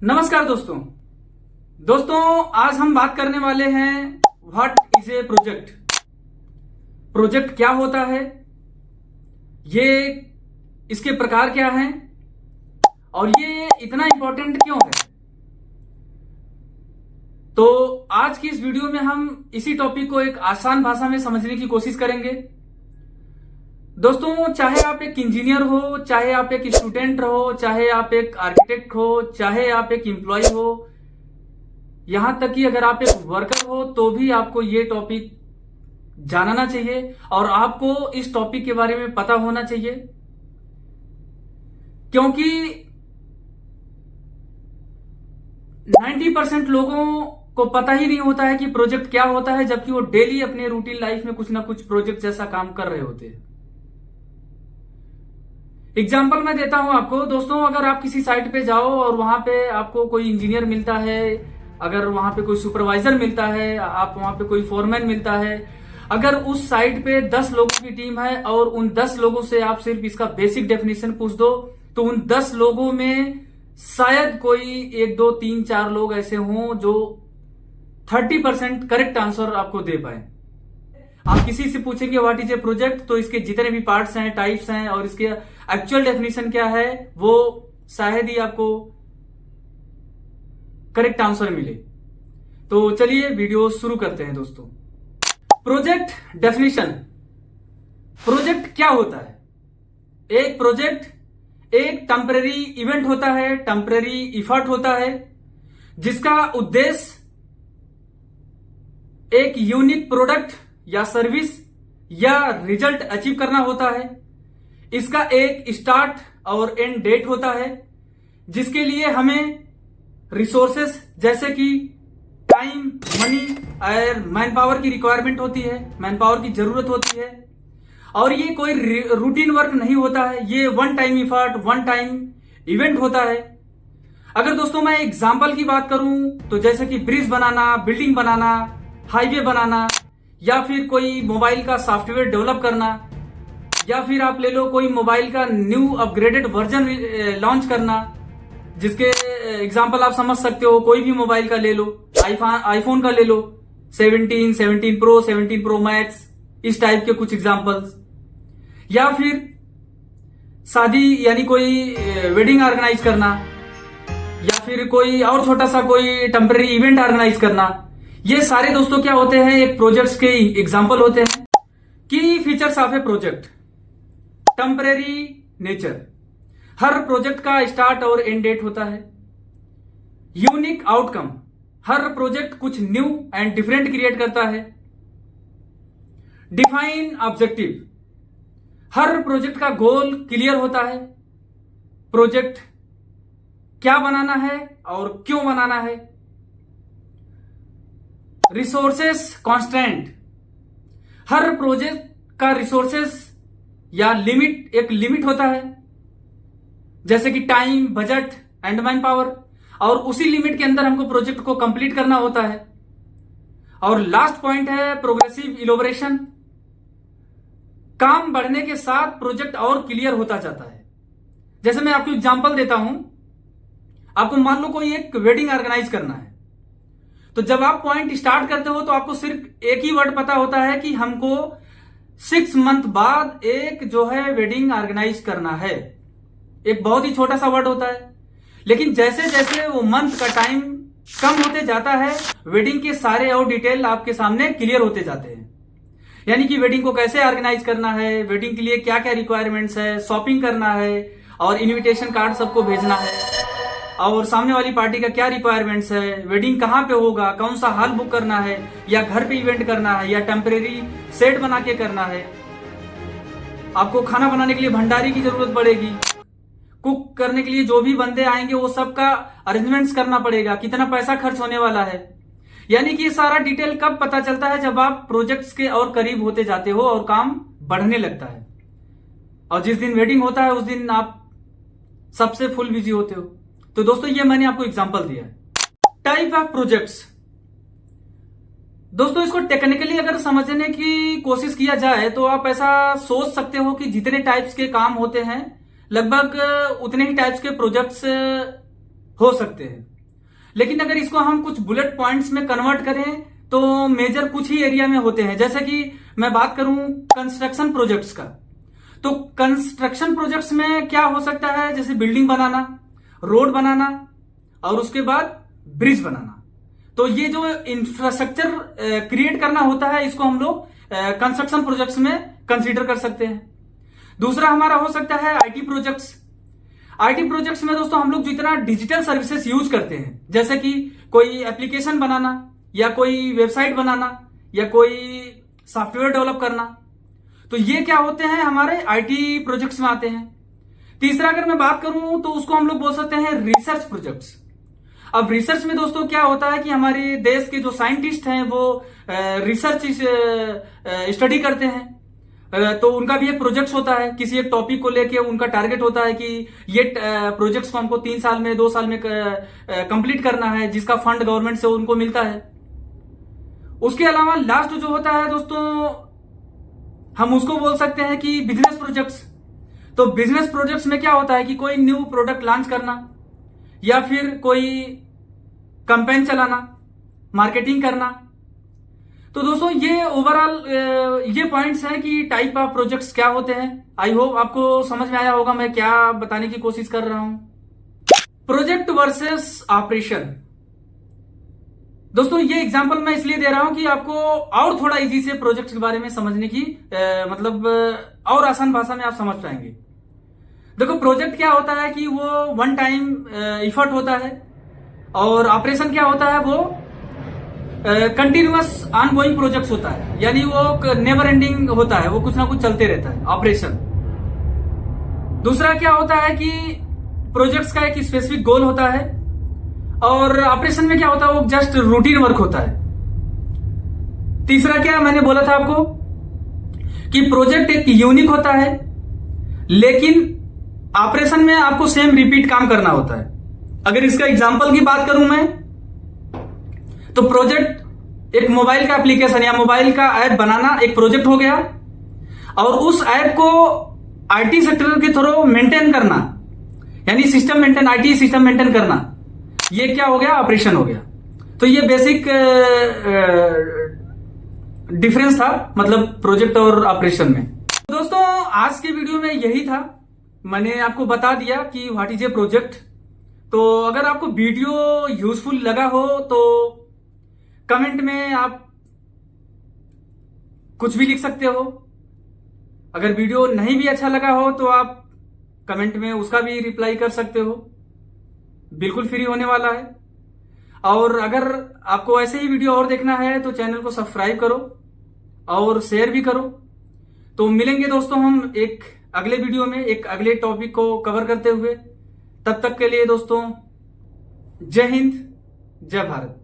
नमस्कार दोस्तों आज हम बात करने वाले हैं what is a project. Project क्या होता है, ये इसके प्रकार क्या हैं और ये इतना इंपॉर्टेंट क्यों है। तो आज की इस वीडियो में हम इसी टॉपिक को एक आसान भाषा में समझने की कोशिश करेंगे। दोस्तों, चाहे आप एक इंजीनियर हो, चाहे आप एक स्टूडेंट हो, चाहे आप एक आर्किटेक्ट हो, चाहे आप एक एम्प्लॉय हो, यहां तक कि अगर आप एक वर्कर हो तो भी आपको ये टॉपिक जानना चाहिए और आपको इस टॉपिक के बारे में पता होना चाहिए, क्योंकि 90% लोगों को पता ही नहीं होता है कि प्रोजेक्ट क्या होता है, जबकि वो डेली अपने रूटीन लाइफ में कुछ ना कुछ प्रोजेक्ट जैसा काम कर रहे होते हैं। एग्जाम्पल मैं देता हूं आपको। दोस्तों, अगर आप किसी साइट पे जाओ और वहां पे आपको कोई इंजीनियर मिलता है, अगर वहां पे कोई सुपरवाइजर मिलता है, आप वहां पे कोई फोरमैन मिलता है, अगर उस साइट पे 10 लोगों की टीम है और उन 10 लोगों से आप सिर्फ इसका बेसिक डेफिनेशन पूछ दो तो उन 10 लोगों में शायद कोई 1 2 3 4 लोग ऐसे हों जो 30% करेक्ट आंसर आपको दे पाए। आप किसी से पूछेंगे व्हाट इज ए प्रोजेक्ट, तो इसके जितने भी पार्ट्स हैं, टाइप्स हैं और इसके एक्चुअल डेफिनेशन क्या है, वो शायद ही आपको करेक्ट आंसर मिले। तो चलिए वीडियो शुरू करते हैं दोस्तों। Project definition. प्रोजेक्ट क्या होता है? एक प्रोजेक्ट एक टेम्परेरी इवेंट होता है, टेम्परेरी इफर्ट होता है, जिसका उद्देश्य एक यूनिक प्रोडक्ट या सर्विस या रिजल्ट अचीव करना होता है। इसका एक स्टार्ट और एंड डेट होता है, जिसके लिए हमें रिसोर्सेस जैसे कि टाइम, मनी और मैन पावर की रिक्वायरमेंट होती है, मैन पावर की जरूरत होती है। और ये कोई रूटीन वर्क नहीं होता है, ये one time effort, one time event होता है। अगर दोस्तों मैं एग्जाम्पल की बात करूं तो जैसे कि ब्रिज बनाना, बिल्डिंग बनाना, हाईवे बनाना, या फिर कोई मोबाइल का सॉफ्टवेयर डेवलप करना, या फिर आप ले लो कोई मोबाइल का न्यू अपग्रेडेड वर्जन लॉन्च करना, जिसके एग्जांपल आप समझ सकते हो। कोई भी मोबाइल का ले लो, आईफोन का ले लो, 17, 17 प्रो, 17 प्रो मैक्स, इस टाइप के कुछ एग्जांपल्स। या फिर शादी यानी कोई वेडिंग ऑर्गेनाइज करना, या फिर कोई और छोटा सा कोई टेम्परेरी इवेंट ऑर्गेनाइज करना। ये सारे दोस्तों क्या होते हैं, एक प्रोजेक्ट्स के एग्जांपल होते हैं। की features of a project. Temporary nature. हर प्रोजेक्ट का स्टार्ट और एंड डेट होता है। Unique outcome. हर प्रोजेक्ट कुछ न्यू एंड डिफरेंट क्रिएट करता है। Define objective. हर प्रोजेक्ट का गोल क्लियर होता है। प्रोजेक्ट क्या बनाना है और क्यों बनाना है। Resources constant. हर प्रोजेक्ट का रिसोर्सेस या लिमिट, एक लिमिट होता है, जैसे कि time, budget and man power, और उसी लिमिट के अंदर हमको प्रोजेक्ट को कंप्लीट करना होता है। और लास्ट पॉइंट है प्रोग्रेसिव इलोबरेशन। काम बढ़ने के साथ प्रोजेक्ट और क्लियर होता जाता है। जैसे मैं आपको एग्जांपल देता हूं, आपको मान लो कोई एक वेडिंग ऑर्गेनाइज करना है, तो जब आप पॉइंट स्टार्ट करते हो तो आपको सिर्फ एक ही वर्ड पता होता है कि हमको 6 मंथ बाद एक जो है वेडिंग ऑर्गेनाइज करना है। एक बहुत ही छोटा सा वर्ड होता है, लेकिन जैसे जैसे वो मंथ का टाइम कम होते जाता है, वेडिंग के सारे और डिटेल आपके सामने क्लियर होते जाते हैं। यानी कि वेडिंग को कैसे ऑर्गेनाइज करना है, वेडिंग के लिए क्या क्या रिक्वायरमेंट्स है, शॉपिंग करना है और इन्विटेशन कार्ड सबको भेजना है, और सामने वाली पार्टी का क्या रिक्वायरमेंट्स है, वेडिंग कहां पे होगा, कौन सा हॉल बुक करना है, या घर पे इवेंट करना है, या टेम्परेरी सेट बना के करना है। आपको खाना बनाने के लिए भंडारी की जरूरत पड़ेगी, कुक करने के लिए जो भी बंदे आएंगे वो सबका अरेंजमेंट्स करना पड़ेगा, कितना पैसा खर्च होने वाला है। यानी कि ये सारा डिटेल कब पता चलता है, जब आप प्रोजेक्ट्स के और करीब होते जाते हो और काम बढ़ने लगता है। और जिस दिन वेडिंग होता है उस दिन आप सबसे फुल बिजी होते हो। तो दोस्तों, ये मैंने आपको एग्जांपल दिया है। Type of projects. दोस्तों, इसको टेक्निकली अगर समझने की कोशिश किया जाए तो आप ऐसा सोच सकते हो कि जितने टाइप्स के काम होते हैं लगभग उतने ही टाइप्स के प्रोजेक्ट्स हो सकते हैं। लेकिन अगर इसको हम कुछ बुलेट पॉइंट्स में कन्वर्ट करें तो मेजर कुछ ही एरिया में होते हैं। जैसे कि मैं बात करूं कंस्ट्रक्शन प्रोजेक्ट्स का, तो कंस्ट्रक्शन प्रोजेक्ट्स में क्या हो सकता है, जैसे बिल्डिंग बनाना, रोड बनाना और उसके बाद ब्रिज बनाना। तो ये जो इंफ्रास्ट्रक्चर क्रिएट करना होता है, इसको हम लोग कंस्ट्रक्शन प्रोजेक्ट्स में कंसीडर कर सकते हैं। दूसरा हमारा हो सकता है आईटी प्रोजेक्ट्स। आईटी प्रोजेक्ट्स में दोस्तों हम लोग जितना डिजिटल सर्विसेज यूज करते हैं, जैसे कि कोई एप्लीकेशन बनाना या कोई वेबसाइट बनाना या कोई सॉफ्टवेयर डेवलप करना, तो ये क्या होते हैं, हमारे आईटी प्रोजेक्ट्स में आते हैं। तीसरा अगर मैं बात करूं तो उसको हम लोग बोल सकते हैं रिसर्च प्रोजेक्ट्स। अब रिसर्च में दोस्तों क्या होता है कि हमारे देश के जो साइंटिस्ट हैं वो रिसर्च स्टडी करते हैं, तो उनका भी एक प्रोजेक्ट होता है। किसी एक टॉपिक को लेके उनका टारगेट होता है कि ये प्रोजेक्ट्स को हमको 3 साल में 2 साल में कंप्लीट करना है, जिसका फंड गवर्नमेंट से उनको मिलता है। उसके अलावा लास्ट जो होता है दोस्तों, हम उसको बोल सकते हैं कि बिजनेस प्रोजेक्ट्स। तो बिजनेस प्रोजेक्ट्स में क्या होता है कि कोई न्यू प्रोडक्ट लॉन्च करना या फिर कोई कैंपेन चलाना, मार्केटिंग करना। तो दोस्तों ये ओवरऑल ये पॉइंट्स हैं कि टाइप ऑफ प्रोजेक्ट्स क्या होते हैं। आई होप आपको समझ में आया होगा मैं क्या बताने की कोशिश कर रहा हूं। Project versus operation. दोस्तों ये एग्जांपल मैं इसलिए दे रहा हूं कि आपको और थोड़ा इजी से प्रोजेक्ट के बारे में समझने की मतलब और आसान भाषा में आप समझ पाएंगे। देखो प्रोजेक्ट क्या होता है कि वो वन टाइम इफर्ट होता है, और ऑपरेशन क्या होता है, वो कंटिन्यूअस ऑनगोइंग प्रोजेक्ट होता है, यानी वो नेवर एंडिंग होता है, वो कुछ ना कुछ चलते रहता है ऑपरेशन। दूसरा क्या होता है कि प्रोजेक्ट्स का एक स्पेसिफिक गोल होता है, और ऑपरेशन में क्या होता है, वो जस्ट रूटीन वर्क होता है। तीसरा क्या मैंने बोला था आपको कि प्रोजेक्ट एक यूनिक होता है, लेकिन ऑपरेशन में आपको सेम रिपीट काम करना होता है। अगर इसका एग्जांपल की बात करूं मैं, तो प्रोजेक्ट एक मोबाइल का एप्लीकेशन या मोबाइल का ऐप बनाना एक प्रोजेक्ट हो गया, और उस ऐप को आईटी सेक्टर के थ्रू मेंटेन करना, यानी system maintain, IT system maintain करना, ये क्या हो गया, ऑपरेशन हो गया। तो ये बेसिक डिफरेंस था, मतलब प्रोजेक्ट और ऑपरेशन में। तो दोस्तों आज के वीडियो में यही था, मैंने आपको बता दिया कि व्हाट इज ए प्रोजेक्ट। तो अगर आपको वीडियो यूजफुल लगा हो तो कमेंट में आप कुछ भी लिख सकते हो। अगर वीडियो नहीं भी अच्छा लगा हो तो आप कमेंट में उसका भी रिप्लाई कर सकते हो, बिल्कुल फ्री होने वाला है। और अगर आपको ऐसे ही वीडियो और देखना है तो चैनल को सब्सक्राइब करो और शेयर भी करो। तो मिलेंगे दोस्तों हम एक अगले वीडियो में एक अगले टॉपिक को कवर करते हुए। तब तक के लिए दोस्तों जय हिंद, जय भारत।